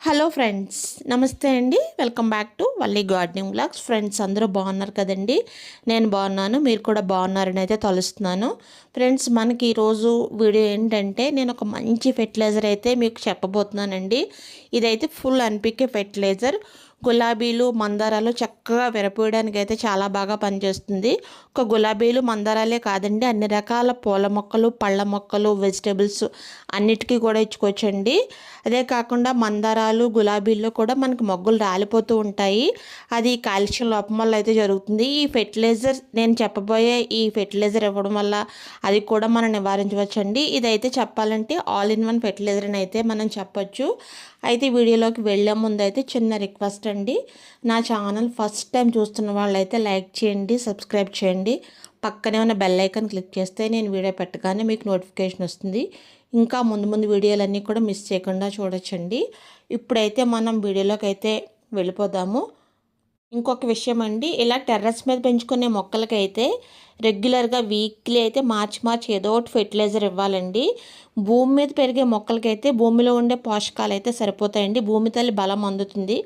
Hello friends, నమస్తే అండి. Welcome back to Valli gardening blogs. Friends అందరూ బాగున్నారు కదండి. నేను బాగున్నాను, మీరు కూడా బాగున్నారని అయితే తలుస్తున్నాను. ఫ్రెండ్స్, మనకి ఈరోజు వీడియో ఏంటంటే నేను ఒక మంచి ఫెర్టిలైజర్ అయితే మీకు చెప్పబోతున్నానండి. ఇదైతే ఫుల్ ఎన్పికే ఫెర్టిలైజర్. గులాబీలు మందారాలు చక్కగా విరపూయడానికి అయితే చాలా బాగా పనిచేస్తుంది. ఒక గులాబీలు మందారాలే కాదండి, అన్ని రకాల పూల మొక్కలు, పళ్ళ మొక్కలు, వెజిటేబుల్స్ అన్నిటికీ కూడా ఇచ్చుకోవచ్చండి. అదే కాకుండా మందారాలు, గులాబీల్లో కూడా మనకి మొగ్గలు రాలిపోతూ ఉంటాయి. అది కాల్షియం లోపం వల్ల అయితే జరుగుతుంది. ఈ ఫెర్టిలైజర్, నేను చెప్పబోయే ఈ ఫెర్టిలైజర్ ఇవ్వడం వల్ల అది కూడా మనం నివారించవచ్చండి. ఇదైతే చెప్పాలంటే ఆల్ ఇన్ వన్ ఫెర్టిలైజర్ అని అయితే మనం చెప్పొచ్చు. అయితే వీడియోలోకి వెళ్ళే ముందు అయితే చిన్న రిక్వెస్ట్ అండి. నా ఛానల్ ఫస్ట్ టైం చూస్తున్న వాళ్ళైతే లైక్ చేయండి, సబ్స్క్రైబ్ చేయండి. పక్కనే ఉన్న బెల్ ఐకాన్ క్లిక్ చేస్తే నేను వీడియో పెట్టగానే మీకు నోటిఫికేషన్ వస్తుంది. ఇంకా ముందు ముందు వీడియోలన్నీ కూడా మిస్ చేయకుండా చూడొచ్చండి. ఇప్పుడైతే మనం వీడియోలోకి అయితే వెళ్ళిపోదాము. ఇంకొక విషయం అండి, ఇలా టెర్రస్ మీద పెంచుకునే మొక్కలకైతే రెగ్యులర్గా వీక్లీ అయితే మార్చి ఏదో ఒకటి ఫెర్టిలైజర్ ఇవ్వాలండి. భూమి మీద పెరిగే మొక్కలకైతే భూమిలో ఉండే పోషకాలు అయితే సరిపోతాయండి, భూమి తల్లి బలం అందుతుంది.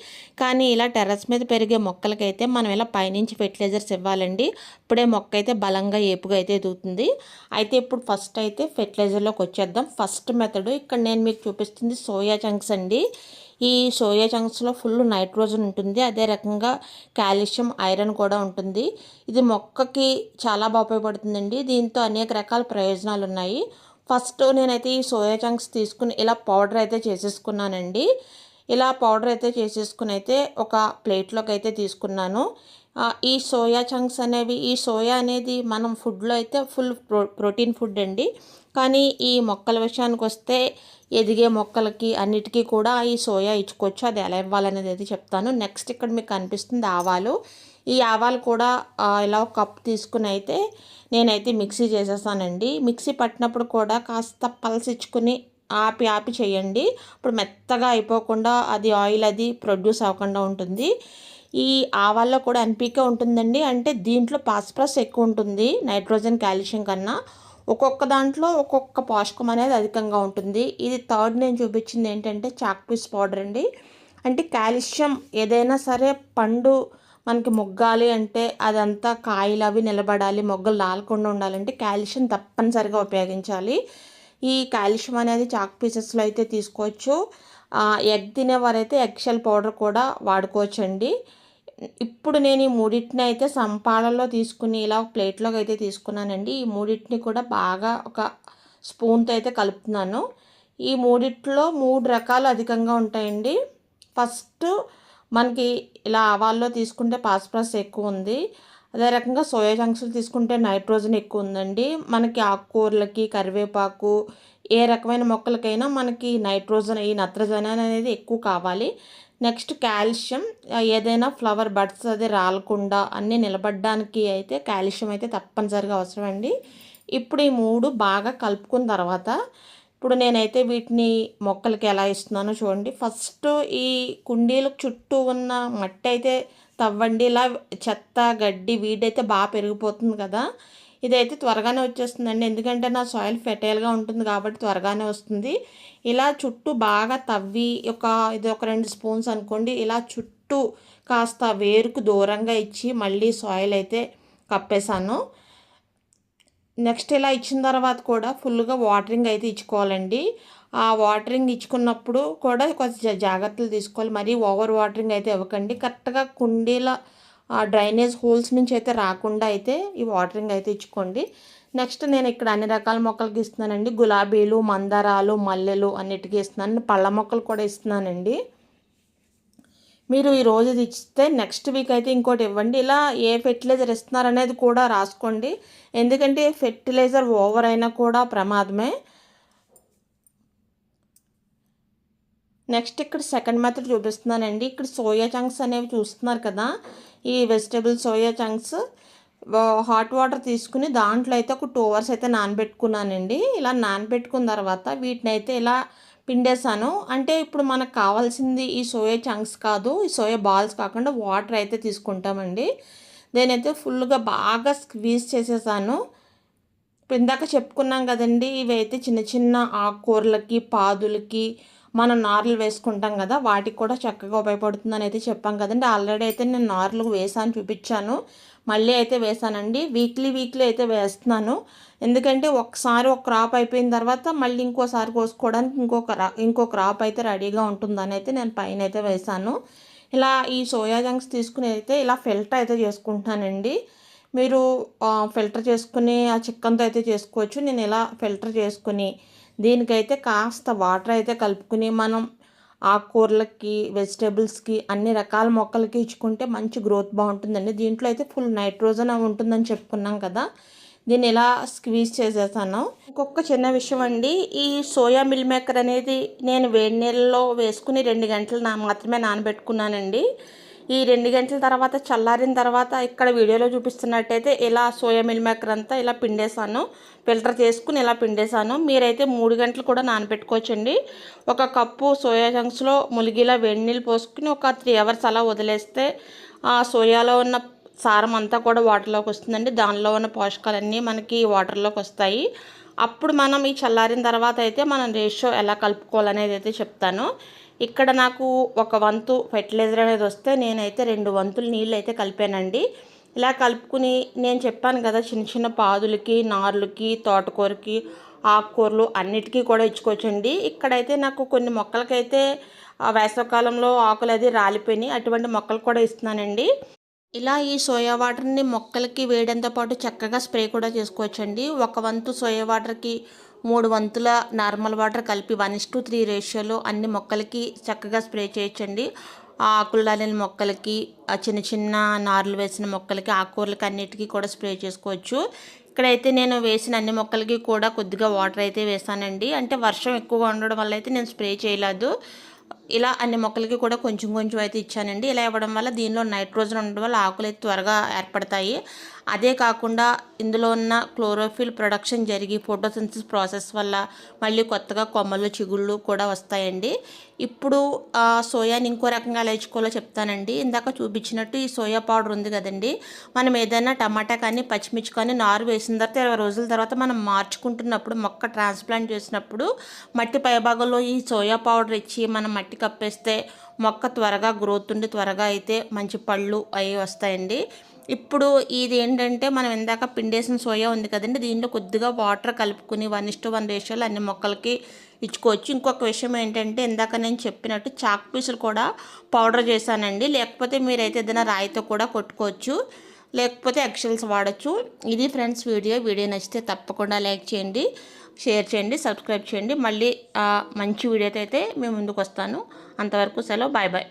కానీ ఇలా టెర్రస్ మీద పెరిగే మొక్కలకైతే మనం ఇలా పైనుంచి ఫెర్టిలైజర్స్ ఇవ్వాలండి. ఇప్పుడే మొక్క అయితే బలంగా ఏపుగా అయితే ఎదుగుతుంది. అయితే ఇప్పుడు ఫస్ట్ అయితే ఫెర్టిలైజర్లోకి వచ్చేద్దాం. ఫస్ట్ మెథడ్ ఇక్కడ నేను మీకు చూపిస్తుంది సోయా చంక్స్ అండి. ఈ సోయా చంక్స్లో ఫుల్ నైట్రోజన్ ఉంటుంది, అదే రకంగా కాల్షియం, ఐరన్ కూడా ఉంటుంది. ఇది మొక్కకి చాలా బాగా ఉపయోగపడుతుందండి. దీంతో అనేక రకాల ప్రయోజనాలు ఉన్నాయి. ఫస్ట్ నేనైతే ఈ సోయా చంక్స్ తీసుకుని ఇలా పౌడర్ అయితే చేసేసుకున్నానండి. ఇలా పౌడర్ అయితే చేసేసుకుని అయితే ఒక ప్లేట్లోకి అయితే తీసుకున్నాను. ఈ సోయా చంక్స్ అనేవి, ఈ సోయా అనేది మనం ఫుడ్లో అయితే ఫుల్ ప్రోటీన్ ఫుడ్ అండి. కానీ ఈ మొక్కల విషయానికి వస్తే ఎదిగే మొక్కలకి అన్నిటికీ కూడా ఈ సోయా ఇచ్చుకోవచ్చు. అది ఎలా ఇవ్వాలనేది అయితే చెప్తాను. నెక్స్ట్ ఇక్కడ మీకు కనిపిస్తుంది ఆవాలు. ఈ ఆవాలు కూడా ఇలా ఒక కప్ తీసుకుని అయితే నేనైతే మిక్సీ చేసేసానండి. మిక్సీ పట్టినప్పుడు కూడా కాస్త పల్స్ ఇచ్చుకుని ఆపి చేయండి. ఇప్పుడు మెత్తగా అయిపోకుండా అది ఆయిల్ అది ప్రొడ్యూస్ అవ్వకుండా ఉంటుంది. ఈ ఆవాల్లో కూడా ఎన్పికే ఉంటుందండి, అంటే దీంట్లో ఫాస్ఫరస్ ఎక్కువ ఉంటుంది నైట్రోజన్, కాల్షియం కన్నా. ఒక్కొక్క దాంట్లో ఒక్కొక్క పోషకం అనేది అధికంగా ఉంటుంది. ఇది థర్డ్ నేను చూపించింది ఏంటంటే చాక్పీస్ పౌడర్ అండి. అంటే కాల్షియం ఏదైనా సరే పండు మనకి మొగ్గాలి అంటే అదంతా కాయలు అవి నిలబడాలి, మొగ్గలు రాలకుండా ఉండాలంటే కాల్షియం తప్పనిసరిగా ఉపయోగించాలి. ఈ కాల్షియం అనేది చాక్ పీసెస్లో అయితే తీసుకోవచ్చు. ఎగ్ తినేవారైతే ఎగ్ షెల్ పౌడర్ కూడా వాడుకోవచ్చండి. ఇప్పుడు నేను ఈ మూడింటిని అయితే సంపాలలో తీసుకుని ఇలా ఒక ప్లేట్లోకి అయితే తీసుకున్నానండి. ఈ మూడింటిని కూడా బాగా ఒక స్పూన్తో అయితే కలుపుతున్నాను. ఈ మూడిట్లో 3 రకాలు అధికంగా ఉంటాయండి. ఫస్ట్ మనకి ఇలా ఆవాల్లో తీసుకుంటే ఫాస్ఫరస్ ఎక్కువ ఉంది. అదే రకంగా సోయా చంక్స్లు తీసుకుంటే నైట్రోజన్ ఎక్కువ ఉందండి. మనకి ఆకుకూరలకి, కరివేపాకు, ఏ రకమైన మొక్కలకైనా మనకి నైట్రోజన్, ఈ నత్రజని అనేది ఎక్కువ కావాలి. నెక్స్ట్ కాల్షియం, ఏదైనా ఫ్లవర్ బడ్స్ అది రాలకుండా అన్నీ నిలబడడానికి అయితే కాల్షియం అయితే తప్పనిసరిగా అవసరం అండి. ఇప్పుడు ఈ 3 బాగా కలుపుకున్న తర్వాత ఇప్పుడు నేనైతే వీటిని మొక్కలకి ఎలా ఇస్తున్నానో చూడండి. ఫస్ట్ ఈ కుండీలకు చుట్టూ ఉన్న మట్టి అయితే తవ్వండి. ఇలా చెత్త, గడ్డి, వీడైతే బాగా పెరిగిపోతుంది కదా. ఇదైతే త్వరగానే వచ్చేస్తుందండి, ఎందుకంటే నా సాయిల్ ఫెర్టైల్గా ఉంటుంది కాబట్టి త్వరగానే వస్తుంది. ఇలా చుట్టూ బాగా తవ్వి ఇది ఒక 2 స్పూన్స్ అనుకోండి, ఇలా చుట్టూ కాస్త వేరుకు దూరంగా ఇచ్చి మళ్ళీ సాయిల్ అయితే కప్పేశాను. నెక్స్ట్ ఇలా ఇచ్చిన తర్వాత కూడా ఫుల్గా వాటరింగ్ అయితే ఇచ్చుకోవాలండి. ఆ వాటరింగ్ ఇచ్చుకున్నప్పుడు కూడా కొంచెం జాగ్రత్తలు తీసుకోవాలి. మరీ ఓవర్ వాటరింగ్ అయితే ఇవ్వకండి. కరెక్ట్గా కుండీల డ్రైనేజ్ హోల్స్ నుంచి అయితే రాకుండా అయితే ఈ వాటరింగ్ అయితే ఇచ్చుకోండి. నెక్స్ట్ నేను ఇక్కడ అన్ని రకాల మొక్కలకి ఇస్తున్నానండి. గులాబీలు, మందారాలు, మల్లెలు అన్నిటికీ ఇస్తున్నాను. పళ్ళ మొక్కలు కూడా ఇస్తున్నానండి. మీరు ఈరోజు ఇది ఇస్తే నెక్స్ట్ వీక్ అయితే ఇంకోటి ఇవ్వండి. ఇలా ఏ ఫెర్టిలైజర్ ఇస్తున్నారనేది కూడా రాసుకోండి, ఎందుకంటే ఫెర్టిలైజర్ ఓవర్ అయినా కూడా ప్రమాదమే. నెక్స్ట్ ఇక్కడ సెకండ్ మెథడ్ చూపిస్తున్నానండి. ఇక్కడ సోయా చంక్స్ అనేవి చూస్తున్నారు కదా, ఈ vegetable soya chunks hot water తీసుకుని దాంట్లో అయితే ఒక 2 hours అయితే నానబెట్టుకున్నానండి. ఇలా నానబెట్టుకున్న తర్వాత వీటిని అయితే ఇలా పిండేసాను. అంటే ఇప్పుడు మనకు కావాల్సింది ఈ సోయా చంక్స్ కాదు, ఈ సోయా బాల్స్ కాకుండా వాటర్ అయితే తీసుకుంటామండి. నేనైతే ఫుల్గా బాగా స్క్వీజ్ చేసేసాను. ఇప్పుడు ఇందాక చెప్పుకున్నాం కదండి, ఇవి అయితే చిన్న చిన్న ఆకుకూరలకి, పాదులకి, మనం నార్లు వేసుకుంటాం కదా, వాటికి కూడా చక్కగా ఉపయోగపడుతుందని అయితే చెప్పాం కదండి. ఆల్రెడీ అయితే నేను నార్లు వేసాను, చూపించాను. మళ్ళీ అయితే వేసానండి. వీక్లీ అయితే వేస్తున్నాను. ఎందుకంటే ఒకసారి ఒక క్రాప్ అయిపోయిన తర్వాత మళ్ళీ ఇంకోసారి కోసుకోవడానికి ఇంకో క్రాప్ అయితే రెడీగా ఉంటుందని అయితే నేను పైన అయితే వేసాను. ఇలా ఈ సోయా జంక్స్ తీసుకుని అయితే ఇలా ఫిల్టర్ అయితే చేసుకుంటున్నానండి. మీరు ఫిల్టర్ చేసుకుని ఆ చికెన్తో అయితే చేసుకోవచ్చు. నేను ఇలా ఫిల్టర్ చేసుకుని దీనికైతే కాస్త వాటర్ అయితే కలుపుకుని మనం ఆకుకూరలకి, వెజిటేబుల్స్కి, అన్ని రకాల మొక్కలకి ఇచ్చుకుంటే మంచి గ్రోత్ బాగుంటుందండి. దీంట్లో అయితే ఫుల్ నైట్రోజన్ ఉంటుందని చెప్పుకున్నాం కదా, దీన్ని ఇలా స్క్వీజ్ చేసేసాను. ఇంకొక చిన్న విషయం అండి, ఈ సోయా మిల్ మేకర్ అనేది నేను వేడి నీళ్ళలో వేసుకుని 2 గంటలు మాత్రమే నానబెట్టుకున్నానండి. ఈ 2 గంటల తర్వాత చల్లారిన తర్వాత ఇక్కడ వీడియోలో చూపిస్తున్నట్టయితే ఇలా సోయా మిల్ మేకర్ అంతా ఇలా పిండేసాను, ఫిల్టర్ చేసుకుని ఇలా పిండేసాను. మీరైతే 3 గంటలు కూడా నానబెట్టుకోవచ్చండి. ఒక కప్పు సోయా చంక్స్లో ములిగిలా వేడి నీళ్ళు పోసుకుని ఒక 3 అవర్స్ అలా వదిలేస్తే ఆ సోయాలో ఉన్న సారం అంతా కూడా వాటర్లోకి వస్తుందండి. దానిలో ఉన్న పోషకాలన్నీ మనకి వాటర్లోకి వస్తాయి. అప్పుడు మనం ఈ చల్లారిన తర్వాత అయితే మనం రేషియో ఎలా కలుపుకోవాలనేది అయితే చెప్తాను. ఇక్కడ నాకు ఒక వంతు ఫెర్టిలైజర్ అనేది వస్తే నేనైతే 2 వంతులు నీళ్ళు అయితే కలిపానండి. ఇలా కలుపుకుని నేను చెప్పాను కదా, చిన్న చిన్న పాదులకి, నార్లకి, తోటకూరకి, ఆకుకూరలు అన్నిటికీ కూడా ఇచ్చుకోవచ్చండి. ఇక్కడైతే నాకు కొన్ని మొక్కలకైతే వేసవికాలంలో ఆకులు అది రాలిపోయినాయి, అటువంటి మొక్కలు కూడా ఇస్తున్నానండి. ఇలా ఈ సోయా వాటర్ని మొక్కలకి వేయడంతో పాటు చక్కగా స్ప్రే కూడా చేసుకోవచ్చండి. ఒక వంతు సోయా వాటర్కి 3 వంతుల నార్మల్ వాటర్ కలిపి 1:3 రేషియోలో అన్ని మొక్కలకి చక్కగా స్ప్రే చేయొచ్చండి. ఆ ఆకులు రాలిన మొక్కలకి, ఆ చిన్న చిన్న నార్లు వేసిన మొక్కలకి, ఆకుకూరలకి అన్నిటికీ కూడా స్ప్రే చేసుకోవచ్చు. ఇక్కడైతే నేను వేసిన అన్ని మొక్కలకి కూడా కొద్దిగా వాటర్ అయితే వేసానండి. అంటే వర్షం ఎక్కువగా ఉండడం వల్ల అయితే నేను స్ప్రే చేయలేదు. ఇలా అన్ని మొక్కలకి కూడా కొంచెం కొంచెం అయితే ఇచ్చానండి. ఇలా ఇవ్వడం వల్ల దీనిలో నైట్రోజన్ ఉండడం వల్ల ఆకులు అయితే త్వరగా ఏర్పడతాయి. అదే కాకుండా ఇందులో ఉన్న క్లోరోఫిల్ ప్రొడక్షన్ జరిగి ఫోటోసింథసిస్ ప్రాసెస్ వల్ల మళ్ళీ కొత్తగా కొమ్మలు, చిగుళ్ళు కూడా వస్తాయండి. ఇప్పుడు సోయాని ఇంకో రకంగా ఎలా ఇచ్చుకోవాలో చెప్తానండి. ఇందాక చూపించినట్టు ఈ సోయా పౌడర్ ఉంది కదండి, మనం ఏదైనా టమాటా కానీ, పచ్చిమిర్చి కానీ నారు వేసిన తర్వాత 20 రోజుల తర్వాత మనం మార్చుకుంటున్నప్పుడు, మొక్క ట్రాన్స్ప్లాంట్ చేసినప్పుడు మట్టి పైభాగంలో ఈ సోయా పౌడర్ ఇచ్చి మనం మట్టి కప్పేస్తే మొక్క త్వరగా గ్రోత్ ఉండి త్వరగా అయితే మంచి పళ్ళు అవి వస్తాయండి. ఇప్పుడు ఇది ఏంటంటే మనం ఇందాక పిండేసిన సోయా ఉంది కదండి, దీంట్లో కొద్దిగా వాటర్ కలుపుకుని 1:1 రేషియోలో అన్ని మొక్కలకి ఇచ్చుకోవచ్చు. ఇంకొక విషయం ఏంటంటే ఇందాక నేను చెప్పినట్టు చాక్ పీసులు కూడా పౌడర్ చేశానండి. లేకపోతే మీరైతే ఏదైనా రాయితో కూడా కొట్టుకోవచ్చు, లేకపోతే ఎగ్షెల్స్ వాడచ్చు. ఇది ఫ్రెండ్స్ వీడియో నచ్చితే తప్పకుండా లైక్ చేయండి, షేర్ చేయండి, సబ్స్క్రైబ్ చేయండి. మళ్ళీ మంచి వీడియోతో అయితే మేము ముందుకు వస్తాను. అంతవరకు సెలవు, బాయ్ బాయ్.